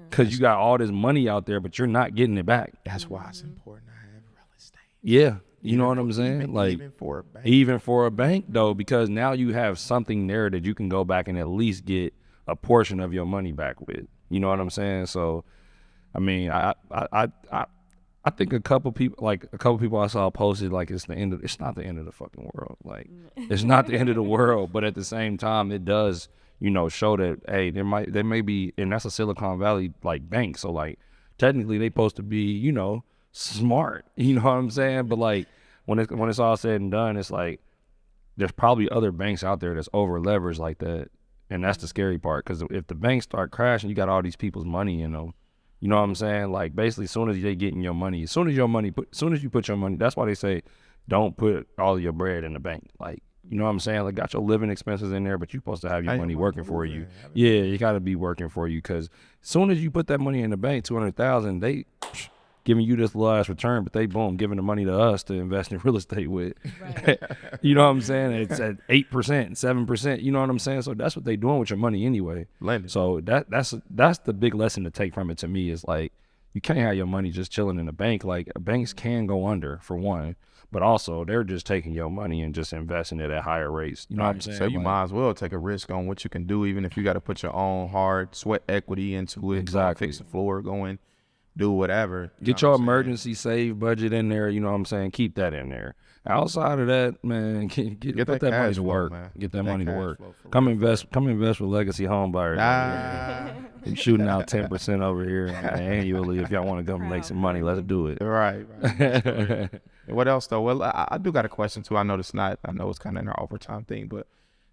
because you got all this money out there, but you're not getting it back. That's why it's important to have real estate. Yeah, you know what I'm saying? Even for a bank. Even for a bank though, because now you have something there that you can go back and at least get a portion of your money back with. You know what I'm saying? So, I mean, I think a couple people I saw posted like it's not the end of the fucking world. Like it's not the end of the world, but at the same time it does, you know, show that hey, there may be, and that's a Silicon Valley like bank. So like technically they supposed to be, you know, smart. You know what I'm saying? But like when it's all said and done, it's like there's probably other banks out there that's over leveraged like that. And that's the scary part, because if the banks start crashing, you got all these people's money in them. You know what I'm saying? Like basically, as soon as they getting your money, as soon as you put your money, that's why they say, don't put all of your bread in the bank. Like, you know what I'm saying? Like got your living expenses in there, but you're supposed to have your money working for you. Yeah, you got to be working for you, because as soon as you put that money in the bank, 200,000, they giving you this little ass return, but they giving the money to us to invest in real estate with. Right. You know what I'm saying? It's at 8%, 7%. You know what I'm saying? So that's what they doing with your money anyway. Lending. So that's the big lesson to take from it to me is like, you can't have your money just chilling in a bank. Like banks can go under for one, but also they're just taking your money and just investing it at higher rates. You know what I'm saying? So you might as well take a risk on what you can do, even if you got to put your own hard sweat equity into it. Exactly. Fix the floor, do whatever. Get your emergency save budget in there. You know what I'm saying? Keep that in there. Outside of that, man, put that money to work. Get that money to work. Come invest with Legacy Home Buyers. We're shooting out 10% over here annually. If y'all want to come make some money, let's do it. Right. What else though? Well, I do got a question too. I know it's kind of in our overtime thing, but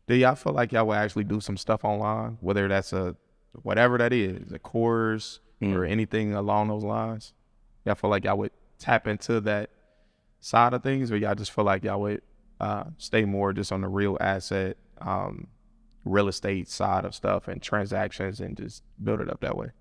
do y'all feel like y'all will actually do some stuff online, whether that's whatever that is, a course or anything along those lines? Y'all feel like y'all would tap into that side of things, or y'all just feel like y'all would stay more just on the real asset, real estate side of stuff and transactions and just build it up that way?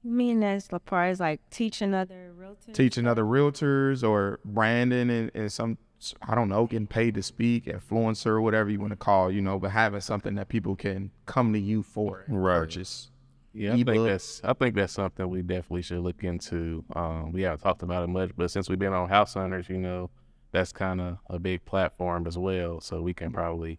You mean as far as like teaching other realtors? Teaching other realtors or branding and some, I don't know, getting paid to speak, influencer, whatever you want to call, you know, but having something that people can come to you for and purchase. Yeah, I think that's something we definitely should look into. We haven't talked about it much, but since we've been on House Hunters, you know, that's kind of a big platform as well. So we can probably,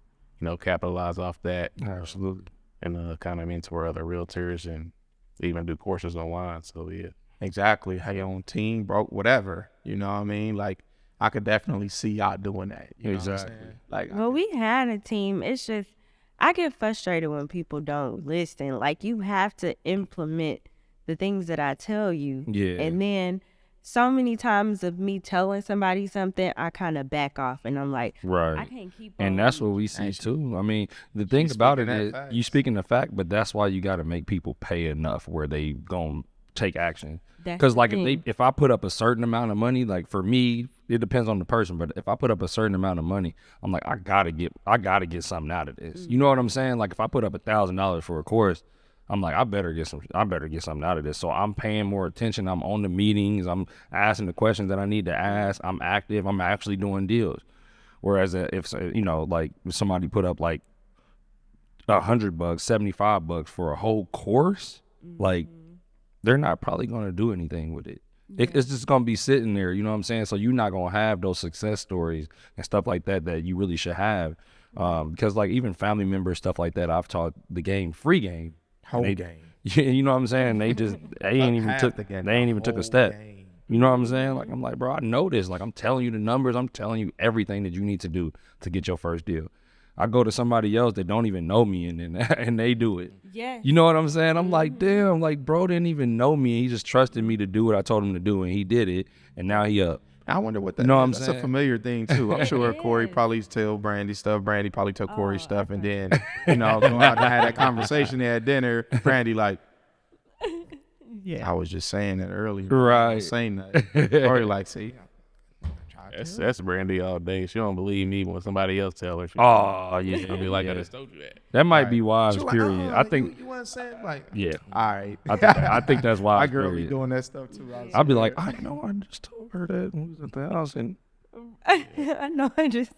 you know, capitalize off that. Absolutely. And kind of mentor other realtors and even do courses online. So yeah. Exactly. Have your own team, broke, whatever. You know what I mean? Like, I could definitely see y'all doing that. You know what I'm saying? Like, well, we had a team. It's just, I get frustrated when people don't listen. Like, you have to implement the things that I tell you. Yeah. And then so many times of me telling somebody something, I kind of back off and I'm like, Right. I can't keep And on. that's what we see too. I mean, the thing about it is you speaking the fact, but that's why you got to make people pay enough where they gonna take action. Because like if I put up a certain amount of money, like for me, it depends on the person. But if I put up a certain amount of money, I'm like, I gotta get something out of this. You know what I'm saying? Like if I put up $1,000 for a course, I'm like, I better get something out of this. So I'm paying more attention. I'm on the meetings. I'm asking the questions that I need to ask. I'm active. I'm actually doing deals. Whereas if like if somebody put up like $100, $75 for a whole course, like they're not probably going to do anything with it. It's just going to be sitting there. You know what I'm saying? So you're not going to have those success stories and stuff like that you really should have. Because like even family members, stuff like that, I've taught the game, free game. Whole game. You know what I'm saying? They ain't even took a step. Game. You know what I'm saying? Like, I'm like, bro, I know this. Like, I'm telling you the numbers. I'm telling you everything that you need to do to get your first deal. I go to somebody else that don't even know me and they do it. Yeah. You know what I'm saying? I'm like, damn, like, bro didn't even know me. He just trusted me to do what I told him to do, and he did it, and now he up. I wonder what that you know is. What I'm That's saying? A familiar thing, too. I'm sure Corey probably tell Brandi stuff. Brandi probably tell Corey stuff, and then, go out and have that conversation there at dinner. Brandi like, I was just saying that earlier. Right. I was saying that. Corey like, see, that's Brandi all day. She don't believe me when somebody else tell her. Oh, yeah. I'll be like, I just told you that. That might be wise, like, period. I think. You wasn't saying like, Yeah. All right. I think that's wise. My girl period. be doing that stuff too. I'll be like, I know. I just told her that we was at the house, and I know. I just.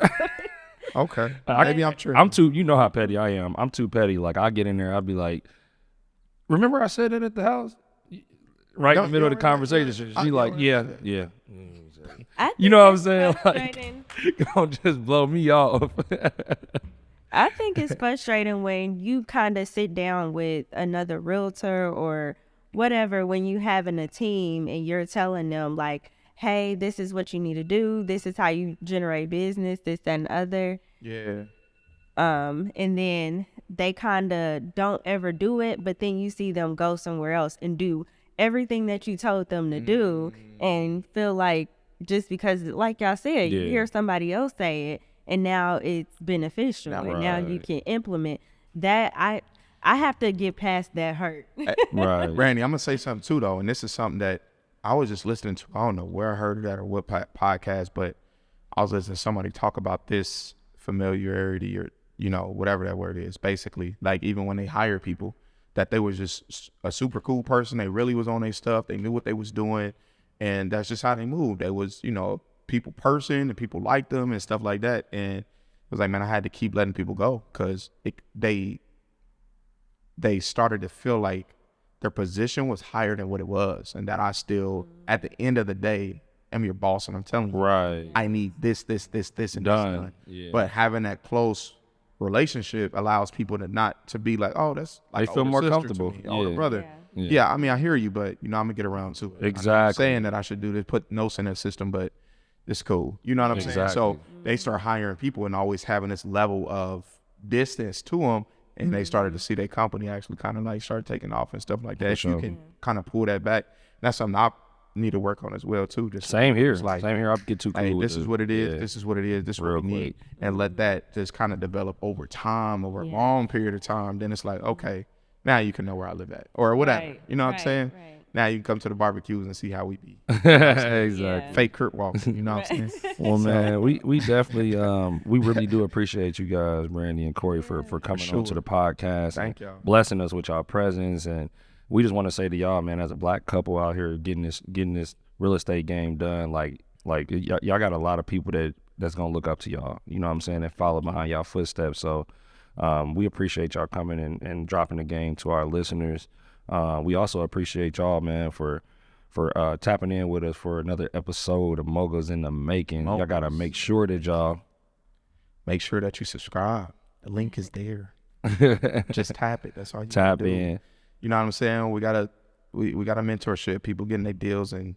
okay. Maybe I'm true. I'm too. You know how petty I am. I'm too petty. Like I get in there, I'll be like, remember I said that at the house, right in the middle of the conversation. She like, yeah. You know what I'm saying? Like, don't just blow me off. I think it's frustrating when you kind of sit down with another realtor or whatever, when you having a team and you're telling them like, hey, this is what you need to do. This is how you generate business, this, that, and other. Yeah. And then they kind of don't ever do it, but then you see them go somewhere else and do everything that you told them to do and feel like just because, like y'all said, you hear somebody else say it and now it's beneficial and now you can implement that. I have to get past that hurt. Right. Brandi, I'm going to say something too, though, and this is something that I was just listening to. I don't know where I heard that or what podcast, but I was listening to somebody talk about this familiarity or, whatever that word is, basically. Like even when they hire people, that they was just a super cool person. They really was on their stuff. They knew what they was doing. And that's just how they moved. They was, people person and people liked them and stuff like that. And it was like, man, I had to keep letting people go because they started to feel like their position was higher than what it was. And that I still, at the end of the day, am your boss. And I'm telling you, I need this, and this done. Yeah. But having that close relationship allows people to not to be like, oh, that's like they feel more comfortable. Older brother. Yeah, I mean, I hear you, but I'm gonna get around to it. Exactly. I'm not saying that I should do this, put notes in the system, but it's cool. You know what I'm saying? So they start hiring people and always having this level of distance to them, and they started to see their company actually kind of like start taking off and stuff like that. If you can kind of pull that back, that's something I need to work on as well too. Just same here. Like, same here. I'll get too cool. Hey, with this is what it is. This is what it is. This is what we need, and let that just kind of develop over time, over a long period of time. Then it's like, okay, now you can know where I live at or whatever. You know what I'm saying? Right. Now you can come to the barbecues and see how we be. Exactly. Fake Kurt walking. You know what I'm saying? Well, man, we definitely we really do appreciate you guys, Brandi and Corey, for coming on to the podcast. Thank y'all. Blessing us with y'all presence, and we just want to say to y'all, man, as a black couple out here getting this real estate game done, like y'all got a lot of people that's gonna look up to y'all. You know what I'm saying? And follow behind y'all footsteps. So we appreciate y'all coming and dropping the game to our listeners. We also appreciate y'all, man, for tapping in with us for another episode of Moguls in the Making. Y'all gotta make sure that you subscribe. The link is there. Just tap it. That's all you tap do. in. You know what I'm saying? We got a mentorship. People getting their deals in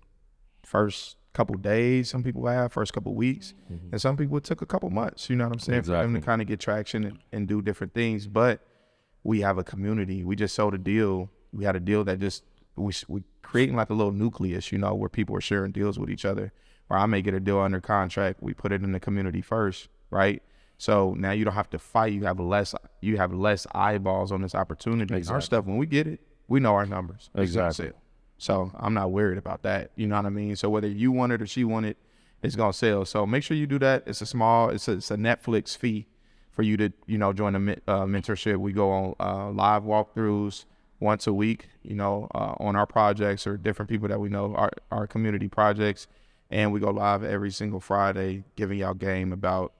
first couple days. Some people have first couple weeks, and some people it took a couple months. You know what I'm saying? Exactly. For them to kind of get traction and do different things. But we have a community. We just sold a deal. We had a deal that just we creating like a little nucleus, you know, where people are sharing deals with each other. Or I may get a deal under contract. We put it in the community first, right? So now you don't have to fight. You have less eyeballs on this opportunity. Exactly. Our stuff, when we get it, we know our numbers. Exactly. So I'm not worried about that. You know what I mean? So whether you want it or she want it, it's gonna sell. So make sure you do that. It's a Netflix fee for you to, you know, join the mentorship. We go on live walkthroughs once a week, you know, on our projects or different people that we know, our community projects. And we go live every single Friday, giving y'all game about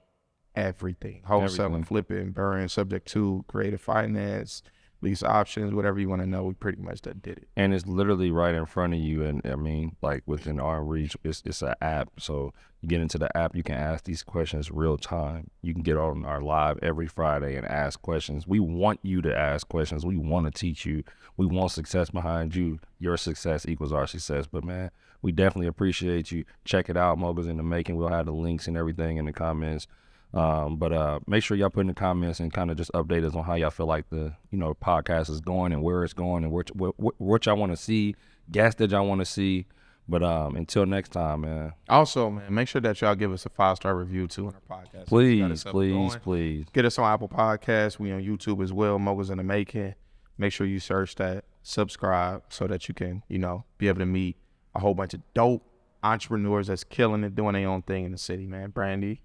everything. Wholesaling, flipping, burn, subject to, creative finance, lease options, whatever you want to know. We pretty much did it. And it's literally right in front of you. And I mean, like within our reach, it's an app. So you get into the app, you can ask these questions real time. You can get on our live every Friday and ask questions. We want you to ask questions. We want to teach you. We want success behind you. Your success equals our success. But man, we definitely appreciate you. Check it out. Moguls in the Making. We'll have the links and everything in the comments. But make sure y'all put in the comments and kind of just update us on how y'all feel like the, you know, podcast is going and where it's going and what y'all want to see, guests that y'all want to see. But until next time, man. Also, man, make sure that y'all give us a 5-star review too on our podcast. Please. Get us on Apple Podcasts. We on YouTube as well. Moguls in the Making. Make sure you search that, subscribe, so that you can, you know, be able to meet a whole bunch of dope entrepreneurs that's killing it, doing their own thing in the city, man. Brandi,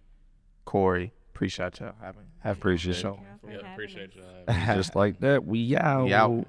Corey, appreciate y'all having Appreciate the show. Yeah, appreciate y'all. Just like that, we out. We out.